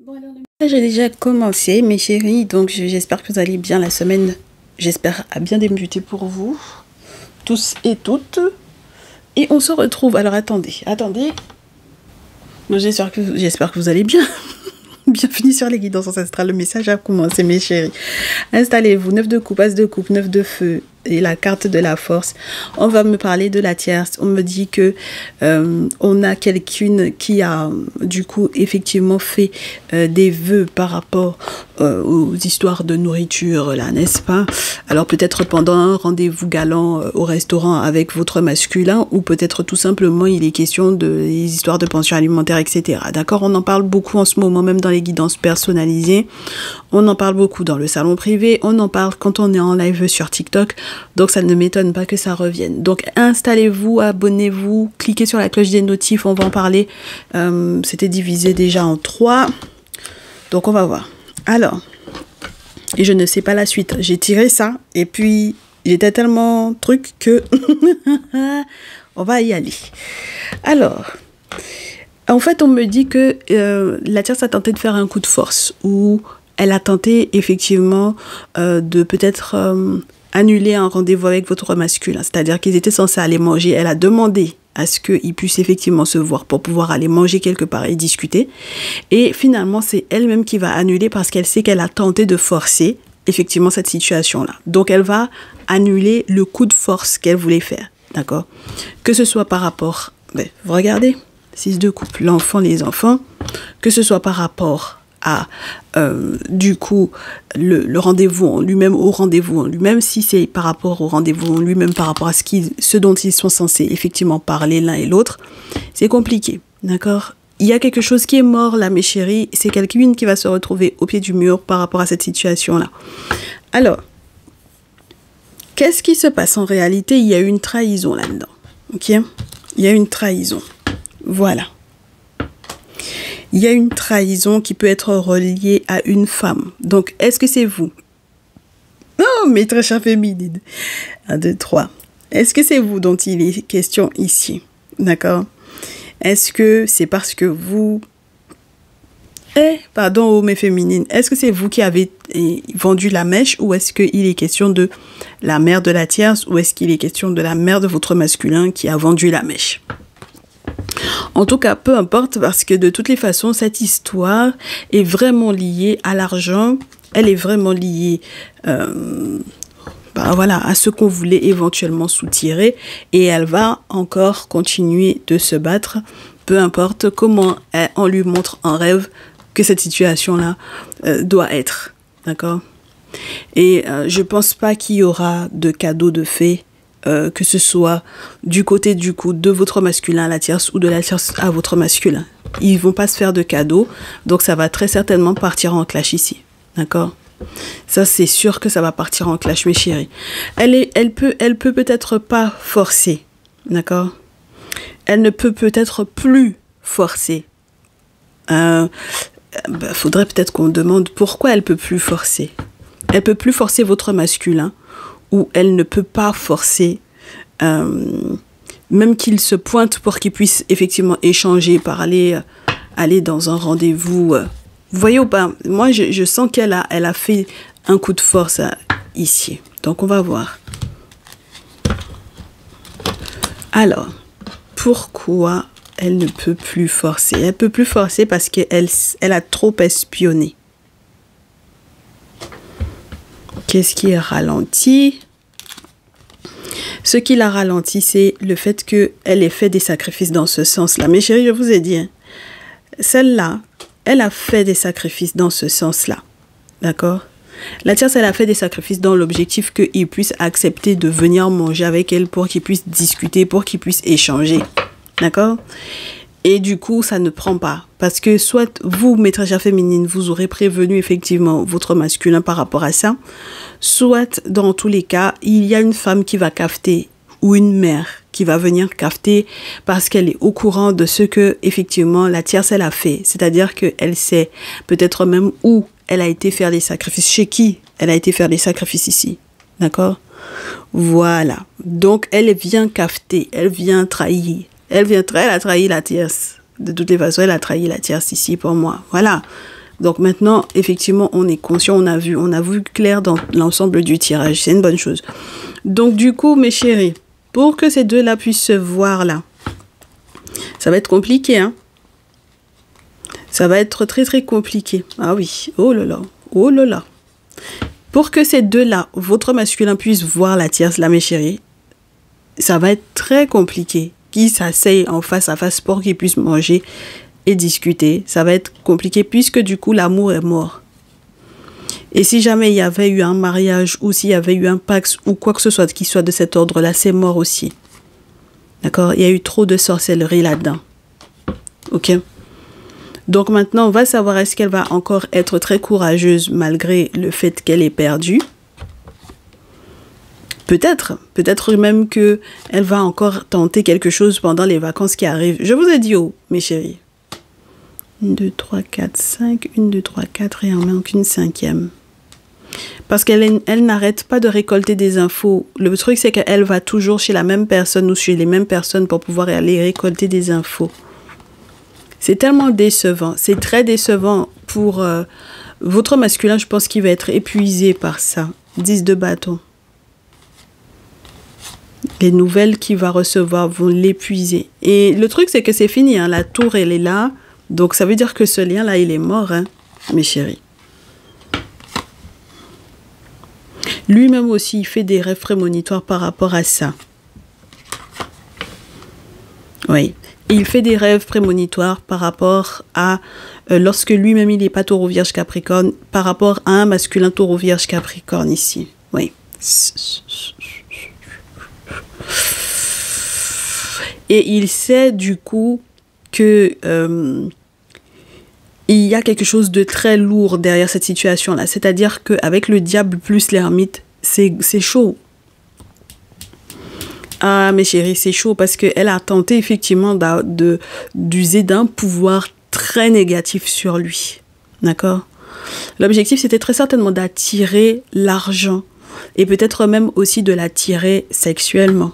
Bon alors le message a déjà commencé mes chéris, donc j'espère que vous allez bien la semaine. J'espère a bien débuté pour vous, tous et toutes. Et on se retrouve, alors attendez. J'espère que vous allez bien. Bienvenue sur les guidances ancestrales, le message a commencé mes chéris. Installez-vous, 9 de coupe, as de coupe, 9 de feu et la carte de la force. On va me parler de la tierce. On me dit que on a quelqu'une qui a du coup effectivement fait des vœux par rapport aux histoires de nourriture là, n'est-ce pas? Alors peut-être pendant un rendez-vous galant au restaurant avec votre masculin, ou peut-être tout simplement il est question des histoires de pension alimentaire, etc. D'accord? On en parle beaucoup en ce moment, même dans les guidances personnalisées. On en parle beaucoup dans le salon privé. On en parle quand on est en live sur TikTok. Donc ça ne m'étonne pas que ça revienne. Donc installez-vous, abonnez-vous, cliquez sur la cloche des notifs, on va en parler. C'était divisé déjà en 3. Donc on va voir. Alors, et je ne sais pas la suite. J'ai tiré ça et puis j'étais tellement truc que on va y aller. Alors, en fait, on me dit que la tierce a tenté de faire un coup de force, ou elle a tenté effectivement de peut-être annuler un rendez-vous avec votre masculin. C'est-à-dire qu'ils étaient censés aller manger. Elle a demandé à ce qu'ils puissent effectivement se voir pour pouvoir aller manger quelque part et discuter. Et finalement, c'est elle-même qui va annuler parce qu'elle sait qu'elle a tenté de forcer effectivement cette situation-là. Donc, elle va annuler le coup de force qu'elle voulait faire. D'accord? Que ce soit par rapport... Ben, vous regardez, 6 de coupe, l'enfant, les enfants. Que ce soit par rapport à, du coup, le rendez-vous en lui-même, au rendez-vous en lui-même, si c'est par rapport au rendez-vous en lui-même, par rapport à ce dont ils sont censés effectivement parler l'un et l'autre, c'est compliqué, d'accord? Il y a quelque chose qui est mort là, mes chéris, c'est quelqu'un qui va se retrouver au pied du mur par rapport à cette situation-là. Alors, qu'est-ce qui se passe en réalité? Il y a eu une trahison là-dedans, ok? Il y a une trahison, voilà. Il y a une trahison qui peut être reliée à une femme. Donc, est-ce que c'est vous? Oh, mes très chères féminines. 1, 2, 3. Est-ce que c'est vous dont il est question ici? D'accord? Est-ce que c'est parce que vous... pardon, oh, mes féminines. Est-ce que c'est vous qui avez vendu la mèche, ou est-ce qu'il est question de la mère de la tierce, ou est-ce qu'il est question de la mère de votre masculin qui a vendu la mèche? En tout cas, peu importe, parce que de toutes les façons, cette histoire est vraiment liée à l'argent. Elle est vraiment liée voilà, à ce qu'on voulait éventuellement soutirer. Et elle va encore continuer de se battre, peu importe comment on lui montre en rêve que cette situation-là doit être. D'accord? Et je pense pas qu'il y aura de cadeau de fée. Que ce soit du côté du coup de votre masculin à la tierce, ou de la tierce à votre masculin. Ils vont pas se faire de cadeaux, donc ça va très certainement partir en clash ici. D'accord? Ça, c'est sûr que ça va partir en clash, mes chéris. Elle peut peut-être pas forcer. D'accord? Elle ne peut peut-être plus forcer. Faudrait peut-être qu'on demande pourquoi elle peut plus forcer. Elle peut plus forcer votre masculin, où elle ne peut pas forcer, même qu'il se pointe pour qu'il puisse effectivement échanger, parler, aller dans un rendez-vous. Vous voyez ou pas? Moi, je sens qu'elle a fait un coup de force ici. Donc, on va voir. Alors, pourquoi elle ne peut plus forcer? Elle ne peut plus forcer parce qu'elle a trop espionné. Qu'est-ce qui est ralenti? Ce qui l'a ralenti, c'est le fait qu'elle ait fait des sacrifices dans ce sens-là. Mes chéris, je vous ai dit, hein, celle-là, elle a fait des sacrifices dans ce sens-là. D'accord? La tierce, elle a fait des sacrifices dans l'objectif qu'il puisse accepter de venir manger avec elle, pour qu'il puisse discuter, pour qu'il puisse échanger. D'accord? Et du coup, ça ne prend pas. Parce que soit vous, mes très chères féminines, vous aurez prévenu effectivement votre masculin par rapport à ça. Soit, dans tous les cas, il y a une femme qui va cafeter, ou une mère qui va venir cafeter parce qu'elle est au courant de ce que, effectivement, la tierce, elle a fait. C'est-à-dire qu'elle sait peut-être même où elle a été faire les sacrifices. Chez qui elle a été faire les sacrifices ici. D'accord? Voilà. Donc, elle vient cafeter. Elle vient trahir. Elle a trahi la tierce. De toutes les façons, elle a trahi la tierce ici pour moi. Voilà. Donc maintenant, effectivement, on est conscient, on a vu clair dans l'ensemble du tirage. C'est une bonne chose. Donc du coup, mes chéris, pour que ces deux-là puissent se voir là, ça va être compliqué, hein. Ça va être très très compliqué. Ah oui, oh là là, oh là là. Pour que ces deux-là, votre masculin puisse voir la tierce là, mes chéris, ça va être très compliqué. Qu'ils s'asseyent en face à face pour qu'ils puissent manger et discuter. Ça va être compliqué puisque du coup, l'amour est mort. Et si jamais il y avait eu un mariage ou s'il y avait eu un pax ou quoi que ce soit qui soit de cet ordre-là, c'est mort aussi. D'accord? Il y a eu trop de sorcellerie là-dedans. Ok? Donc maintenant, on va savoir est-ce qu'elle va encore être très courageuse malgré le fait qu'elle ait perdu. Peut-être même qu'elle va encore tenter quelque chose pendant les vacances qui arrivent. Je vous ai dit, oh, mes chéris. 1, 2, 3, 4, 5. 1, 2, 3, 4 et on manque une cinquième. Parce qu'elle n'arrête pas de récolter des infos. Le truc, c'est qu'elle va toujours chez la même personne ou chez les mêmes personnes pour pouvoir aller récolter des infos. C'est tellement décevant. C'est très décevant pour votre masculin. Je pense qu'il va être épuisé par ça. 10 de bâton. Les nouvelles qu'il va recevoir vont l'épuiser. Et le truc, c'est que c'est fini. Hein. La tour, elle est là. Donc, ça veut dire que ce lien-là, il est mort, hein, mes chéris. Lui-même aussi, il fait des rêves prémonitoires par rapport à ça. Oui. Il fait des rêves prémonitoires par rapport à, lorsque lui-même, il n'est pas taureau vierge capricorne, par rapport à un masculin taureau vierge capricorne ici. Oui. Et il sait du coup que il y a quelque chose de très lourd derrière cette situation-là. C'est-à-dire qu'avec le diable plus l'ermite, c'est chaud. Ah, mes chéris, c'est chaud parce qu'elle a tenté effectivement d'user d'un pouvoir très négatif sur lui. D'accord? L'objectif, c'était très certainement d'attirer l'argent et peut-être même aussi de l'attirer sexuellement.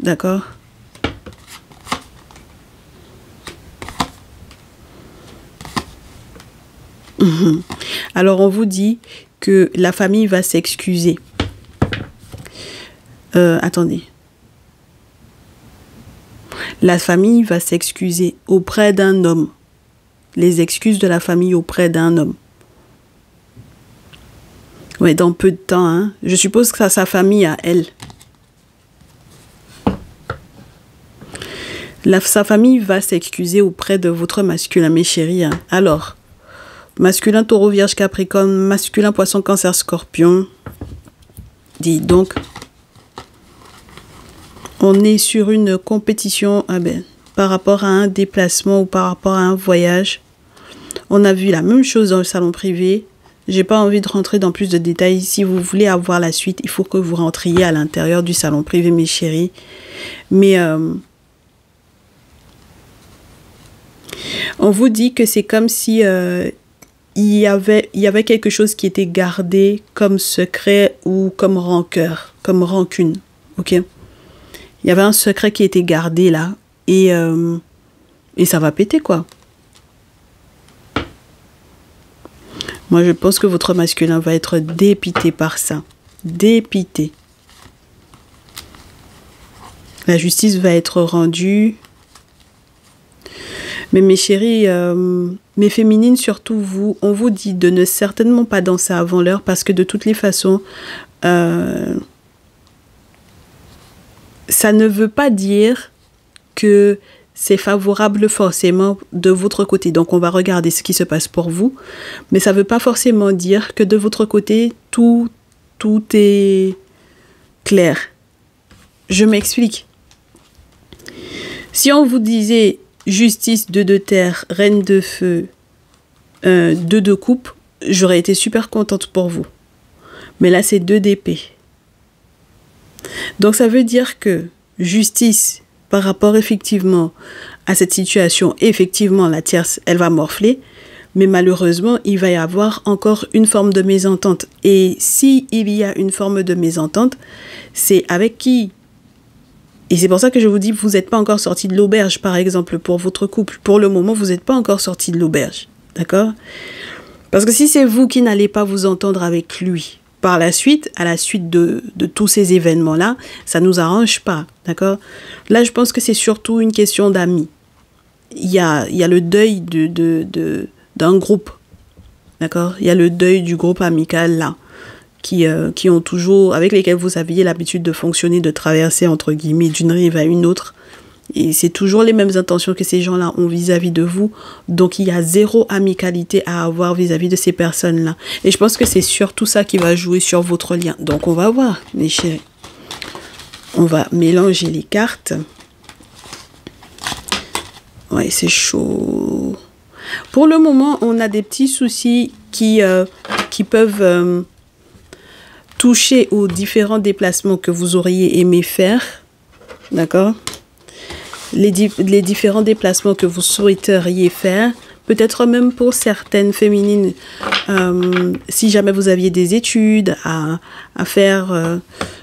D'accord? Alors, on vous dit que la famille va s'excuser. Attendez. La famille va s'excuser auprès d'un homme. Les excuses de la famille auprès d'un homme. Oui, dans peu de temps. Hein. Je suppose que c'est sa famille à elle. Sa famille va s'excuser auprès de votre masculin, mes chéris. Hein. Alors, masculin, taureau, vierge, capricorne, masculin, poisson, cancer, scorpion. Dis donc, on est sur une compétition par rapport à un déplacement ou par rapport à un voyage. On a vu la même chose dans le salon privé. J'ai pas envie de rentrer dans plus de détails. Si vous voulez avoir la suite, il faut que vous rentriez à l'intérieur du salon privé, mes chéris. Mais on vous dit que c'est comme si il y avait quelque chose qui était gardé comme secret ou comme rancœur, comme rancune. Ok? Il y avait un secret qui était gardé là et ça va péter quoi. Moi, je pense que votre masculin va être dépité par ça. Dépité. La justice va être rendue. Mais mes chéris, mes féminines, surtout vous, on vous dit de ne certainement pas danser avant l'heure parce que de toutes les façons, ça ne veut pas dire que c'est favorable forcément de votre côté. Donc, on va regarder ce qui se passe pour vous. Mais ça ne veut pas forcément dire que de votre côté, tout est clair. Je m'explique. Si on vous disait justice, 2 de terre, reine de feu, 2 de coupe, j'aurais été super contente pour vous. Mais là, c'est 2 d'épée. Donc, ça veut dire que justice, par rapport effectivement à cette situation, effectivement, la tierce, elle va morfler. Mais malheureusement, il va y avoir encore une forme de mésentente. Et s'il y a une forme de mésentente, c'est avec qui? Et c'est pour ça que je vous dis, vous n'êtes pas encore sorti de l'auberge, par exemple, pour votre couple. Pour le moment, vous n'êtes pas encore sorti de l'auberge. D'accord? Parce que si c'est vous qui n'allez pas vous entendre avec lui par la suite, à la suite de tous ces événements-là, ça ne nous arrange pas, d'accord? Là, je pense que c'est surtout une question d'amis. Il y a le deuil d'un groupe, d'accord? Il y a le deuil du groupe amical, là, qui ont toujours, avec lesquels vous aviez l'habitude de fonctionner, de traverser, entre guillemets, d'une rive à une autre. Et c'est toujours les mêmes intentions que ces gens-là ont vis-à-vis de vous. Donc, il y a zéro amicalité à avoir vis-à-vis de ces personnes-là. Et je pense que c'est surtout ça qui va jouer sur votre lien. Donc, on va voir, mes chéris. On va mélanger les cartes. Ouais, c'est chaud. Pour le moment, on a des petits soucis qui peuvent toucher aux différents déplacements que vous auriez aimé faire. D'accord ? Les différents déplacements que vous souhaiteriez faire, peut-être même pour certaines féminines, si jamais vous aviez des études à faire,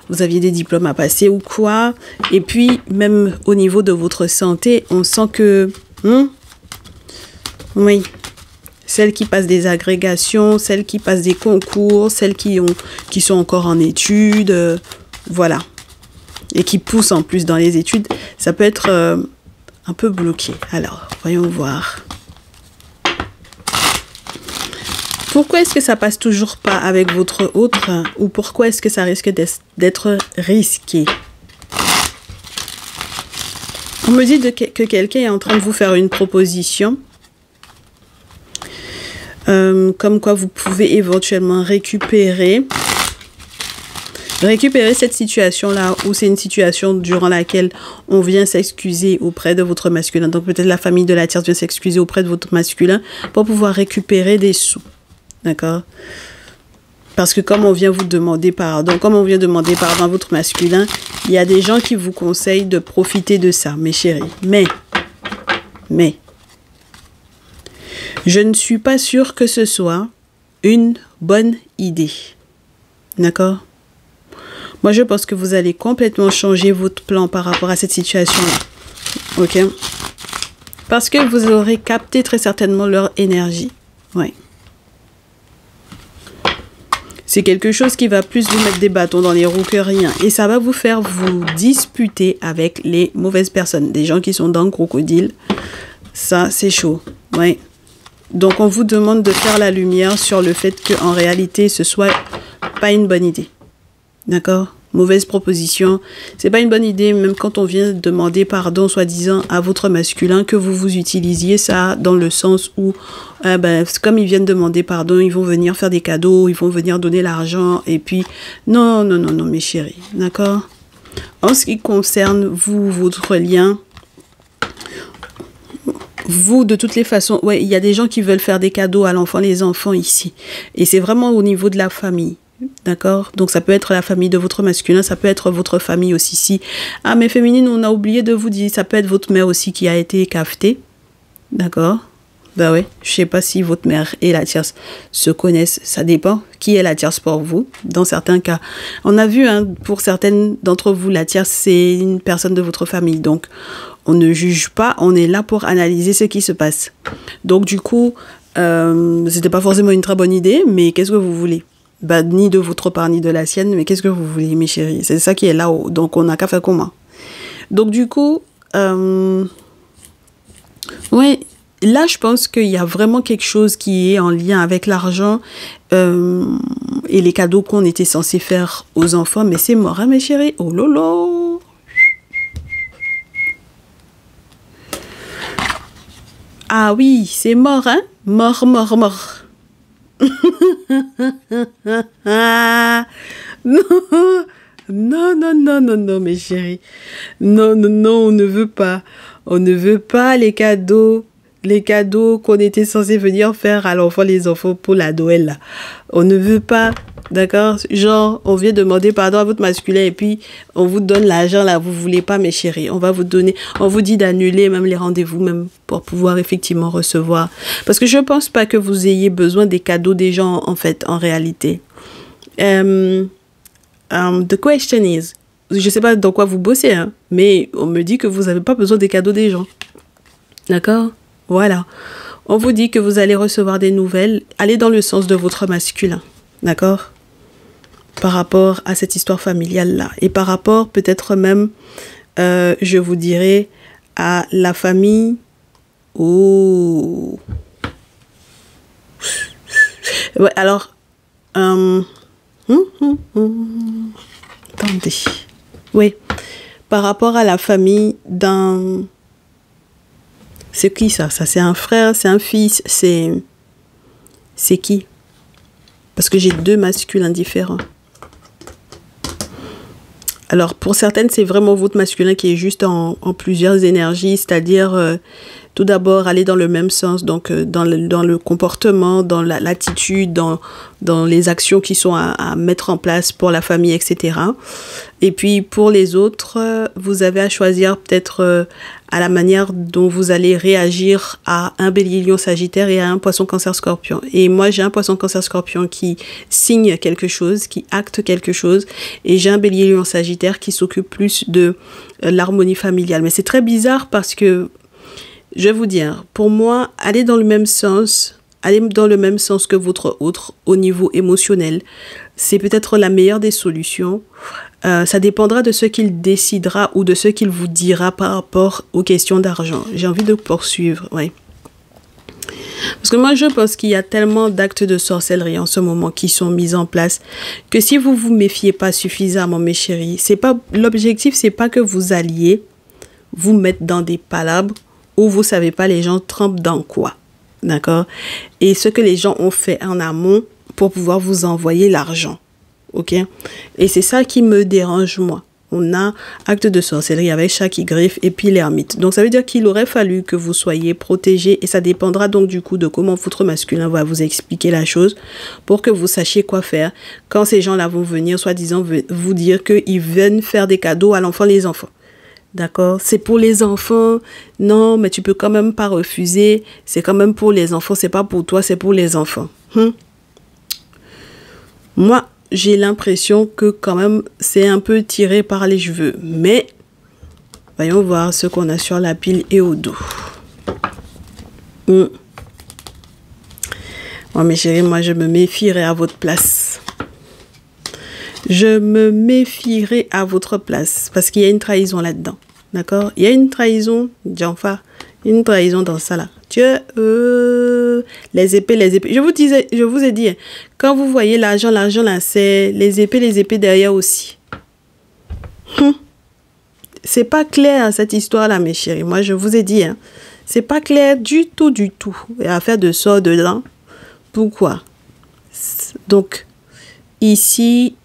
vous aviez des diplômes à passer ou quoi, et puis même au niveau de votre santé, on sent que, oui, celles qui passent des agrégations, celles qui passent des concours, celles qui sont encore en études, voilà. Et qui poussent en plus dans les études, ça peut être un peu bloqué. Alors, voyons voir. Pourquoi est-ce que ça passe toujours pas avec votre autre, ou pourquoi est-ce que ça risque d'être risqué? On me dit que quelqu'un est en train de vous faire une proposition, comme quoi vous pouvez éventuellement récupérer cette situation-là, où c'est une situation durant laquelle on vient s'excuser auprès de votre masculin. Donc peut-être la famille de la tierce vient s'excuser auprès de votre masculin pour pouvoir récupérer des sous. D'accord? Parce que comme on vient vous demander pardon, comme on vient demander pardon à votre masculin, il y a des gens qui vous conseillent de profiter de ça, mes chéris. Mais, je ne suis pas sûre que ce soit une bonne idée. D'accord? Moi, je pense que vous allez complètement changer votre plan par rapport à cette situation-là. Ok? Parce que vous aurez capté très certainement leur énergie. Ouais. C'est quelque chose qui va plus vous mettre des bâtons dans les roues que rien. Et ça va vous faire vous disputer avec les mauvaises personnes. Des gens qui sont dans le crocodile. Ça, c'est chaud. Ouais. Donc, on vous demande de faire la lumière sur le fait qu'en réalité, ce soit pas une bonne idée. D'accord? Mauvaise proposition. C'est pas une bonne idée, même quand on vient demander pardon, soi-disant, à votre masculin, que vous utilisiez ça dans le sens où, comme ils viennent demander pardon, ils vont venir faire des cadeaux, ils vont venir donner l'argent, et puis, non, mes chéris. D'accord? En ce qui concerne vous, votre lien, vous, de toutes les façons, ouais, il y a des gens qui veulent faire des cadeaux à l'enfant, les enfants ici. Et c'est vraiment au niveau de la famille. D'accord? Donc, ça peut être la famille de votre masculin, ça peut être votre famille aussi. Si, ah, mais féminine, on a oublié de vous dire, ça peut être votre mère aussi qui a été cafetée. D'accord? Ben ouais, je sais pas si votre mère et la tierce se connaissent, ça dépend. Qui est la tierce pour vous? Dans certains cas, on a vu, hein, pour certaines d'entre vous, la tierce, c'est une personne de votre famille. Donc, on ne juge pas, on est là pour analyser ce qui se passe. Donc, du coup, c'était pas forcément une très bonne idée, mais qu'est-ce que vous voulez? Bah, ni de votre part, ni de la sienne, mais qu'est-ce que vous voulez, mes chéris? C'est ça qui est là-haut, donc on n'a qu'à faire comment? Donc, du coup, ouais, là, je pense qu'il y a vraiment quelque chose qui est en lien avec l'argent et les cadeaux qu'on était censé faire aux enfants, mais c'est mort, hein, mes chéris? Oh lolo! Ah oui, c'est mort, hein? Mort. Non, mes chéris. Non, on ne veut pas. On ne veut pas les cadeaux qu'on était censé venir faire à l'enfant, les enfants pour la Noël, là. On ne veut pas, d'accord? Genre, on vient demander pardon à votre masculin et puis on vous donne l'argent, là, vous voulez pas, mes chéris. On va vous donner, on vous dit d'annuler même les rendez-vous, même pour pouvoir effectivement recevoir. Parce que je pense pas que vous ayez besoin des cadeaux des gens, en fait, en réalité. The question is, je sais pas dans quoi vous bossez, hein, mais on me dit que vous avez pas besoin des cadeaux des gens. D'accord? Voilà. On vous dit que vous allez recevoir des nouvelles. Allez dans le sens de votre masculin. D'accord? Par rapport à cette histoire familiale-là. Et par rapport peut-être même, je vous dirais, à la famille. Oh. Ouais, alors. Attendez. Oui. Par rapport à la famille d'un... C'est qui ça? Ça, c'est un frère, c'est un fils, c'est qui? Parce que j'ai deux masculins différents. Alors, pour certaines, c'est vraiment votre masculin qui est juste en plusieurs énergies, c'est-à-dire, tout d'abord, aller dans le même sens, donc dans le comportement, dans l'attitude, dans les actions qui sont à mettre en place pour la famille, etc. Et puis, pour les autres, vous avez à choisir peut-être à la manière dont vous allez réagir à un bélier lion sagittaire et à un poisson cancer scorpion. Et moi, j'ai un poisson cancer scorpion qui signe quelque chose, qui acte quelque chose, et j'ai un bélier lion sagittaire qui s'occupe plus de l'harmonie familiale. Mais c'est très bizarre parce que, je vais vous dire, pour moi, aller dans le même sens que votre autre au niveau émotionnel, c'est peut-être la meilleure des solutions. Ça dépendra de ce qu'il décidera ou de ce qu'il vous dira par rapport aux questions d'argent. J'ai envie de poursuivre, oui. Parce que moi, je pense qu'il y a tellement d'actes de sorcellerie en ce moment qui sont mis en place que si vous vous méfiez pas suffisamment, mes chéris, l'objectif, c'est pas que vous alliez vous mettre dans des palabres où vous savez pas les gens trempent dans quoi. D'accord? Et ce que les gens ont fait en amont pour pouvoir vous envoyer l'argent. Ok? Et c'est ça qui me dérange, moi. On a acte de sorcellerie avec chat qui griffe et puis l'ermite. Donc, ça veut dire qu'il aurait fallu que vous soyez protégés et ça dépendra donc du coup de comment votre masculin va vous expliquer la chose pour que vous sachiez quoi faire quand ces gens-là vont venir, soi-disant, vous dire qu'ils viennent faire des cadeaux à l'enfant, les enfants. D'accord? C'est pour les enfants. Non, mais tu peux quand même pas refuser. C'est quand même pour les enfants. C'est pas pour toi, c'est pour les enfants. Moi, j'ai l'impression que quand même, c'est un peu tiré par les cheveux. Mais, voyons voir ce qu'on a sur la pile et au dos. Moi, mes chéris, moi, je me méfierai à votre place. Je me méfierai à votre place. Parce qu'il y a une trahison là-dedans. D'accord? Il y a une trahison, Djanfa. Une trahison dans ça là. Dieu, les épées. Je vous ai dit, quand vous voyez l'argent là, c'est les épées derrière aussi. C'est pas clair cette histoire là, mes chéris. Moi, je vous ai dit, c'est pas clair du tout. Il y a affaire de sort dedans. Pourquoi? Donc, ici,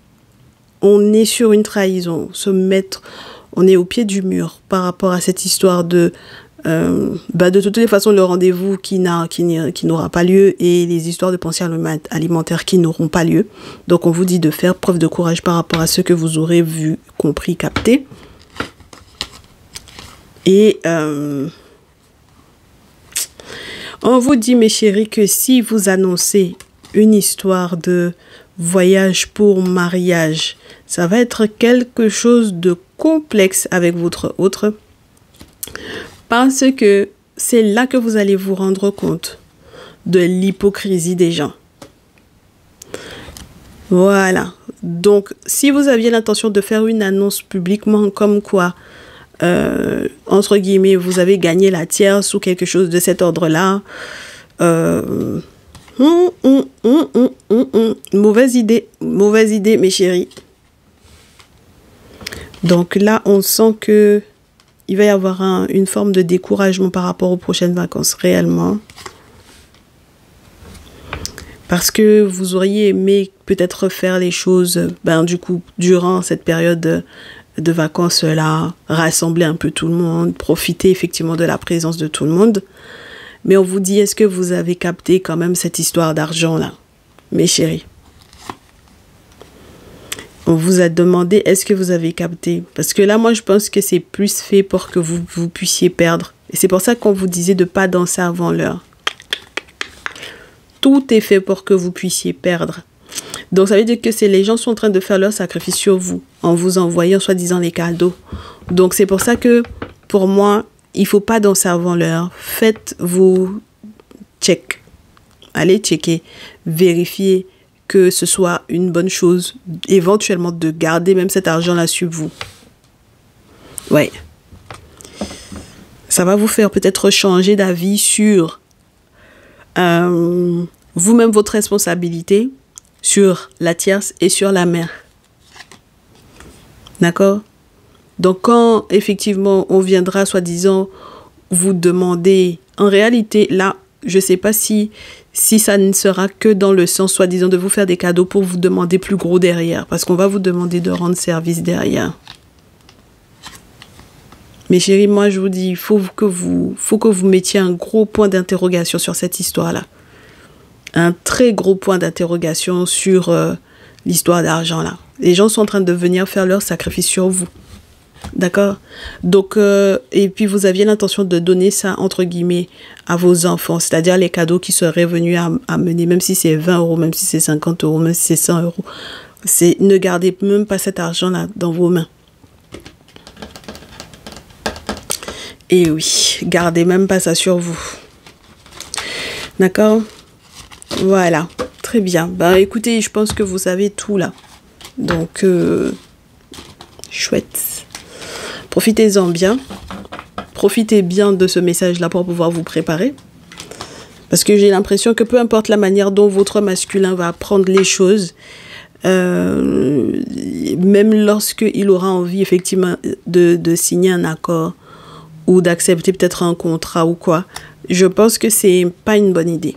on est sur une trahison. On est au pied du mur par rapport à cette histoire de toutes les façons, le rendez-vous qui n'aura pas lieu et les histoires de pensée alimentaire qui n'auront pas lieu. Donc, on vous dit de faire preuve de courage par rapport à ce que vous aurez vu, compris, capté. Et on vous dit, mes chéris, que si vous annoncez une histoire de voyage pour mariage, ça va être quelque chose de complexe avec votre autre. Parce que c'est là que vous allez vous rendre compte de l'hypocrisie des gens. Voilà. Donc, si vous aviez l'intention de faire une annonce publiquement comme quoi, entre guillemets, vous avez gagné la tierce ou quelque chose de cet ordre-là, mauvaise idée, mes chéris. Donc là, on sent que il va y avoir une forme de découragement par rapport aux prochaines vacances, réellement. Parce que vous auriez aimé peut-être faire les choses, du coup, durant cette période de vacances-là, rassembler un peu tout le monde, profiter effectivement de la présence de tout le monde. Mais on vous dit, est-ce que vous avez capté quand même cette histoire d'argent-là, mes chéris? On vous a demandé, est-ce que vous avez capté? Parce que là, moi, je pense que c'est plus fait pour que vous puissiez perdre. Et c'est pour ça qu'on vous disait de ne pas danser avant l'heure. Tout est fait pour que vous puissiez perdre. Donc, ça veut dire que les gens sont en train de faire leur sacrifice sur vous, en vous envoyant soi-disant les cadeaux. Donc, c'est pour ça que, pour moi, il ne faut pas danser avant l'heure. Faites vos check. Allez checker, vérifier que ce soit une bonne chose, éventuellement de garder même cet argent-là sur vous. Ouais. Ça va vous faire peut-être changer d'avis sur vous-même, votre responsabilité, sur la tierce et sur la mère. D'accord? Donc, quand effectivement on viendra, soi-disant, vous demander, en réalité, là, je ne sais pas si ça ne sera que dans le sens, soi-disant, de vous faire des cadeaux pour vous demander plus gros derrière. Parce qu'on va vous demander de rendre service derrière. Mes chéris, moi, je vous dis, il faut que vous mettiez un gros point d'interrogation sur cette histoire-là. Un très gros point d'interrogation sur l'histoire d'argent, là. Les gens sont en train de venir faire leur sacrifice sur vous. D'accord? Donc, et puis vous aviez l'intention de donner ça, entre guillemets, à vos enfants, c'est-à-dire les cadeaux qui seraient venus à mener, même si c'est 20 euros, même si c'est 50 euros, même si c'est 100 euros. Ne gardez même pas cet argent-là dans vos mains. Et oui, gardez même pas ça sur vous. D'accord? Voilà, très bien. Ben, écoutez, je pense que vous savez tout là. Donc, chouette. Profitez-en bien. Profitez bien de ce message-là pour pouvoir vous préparer. Parce que j'ai l'impression que peu importe la manière dont votre masculin va prendre les choses, même lorsqu'il aura envie effectivement de signer un accord ou d'accepter peut-être un contrat ou quoi, je pense que c'est pas une bonne idée.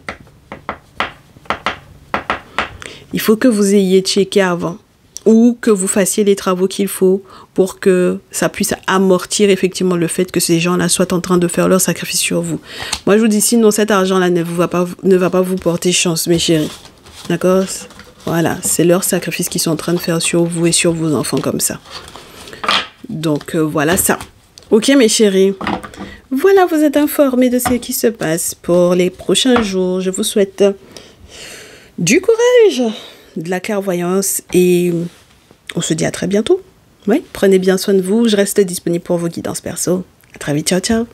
Il faut que vous ayez checké avant ou que vous fassiez les travaux qu'il faut pour que ça puisse amortir effectivement le fait que ces gens-là soient en train de faire leur sacrifice sur vous. Moi, je vous dis, sinon cet argent-là ne va pas vous porter chance, mes chéris. D'accord? Voilà, c'est leur sacrifice qu'ils sont en train de faire sur vous et sur vos enfants comme ça. Donc, voilà ça. Ok, mes chéris? Voilà, vous êtes informés de ce qui se passe pour les prochains jours. Je vous souhaite du courage, de la clairvoyance et on se dit à très bientôt. Oui, prenez bien soin de vous. Je reste disponible pour vos guidances perso. À très vite. Ciao, ciao.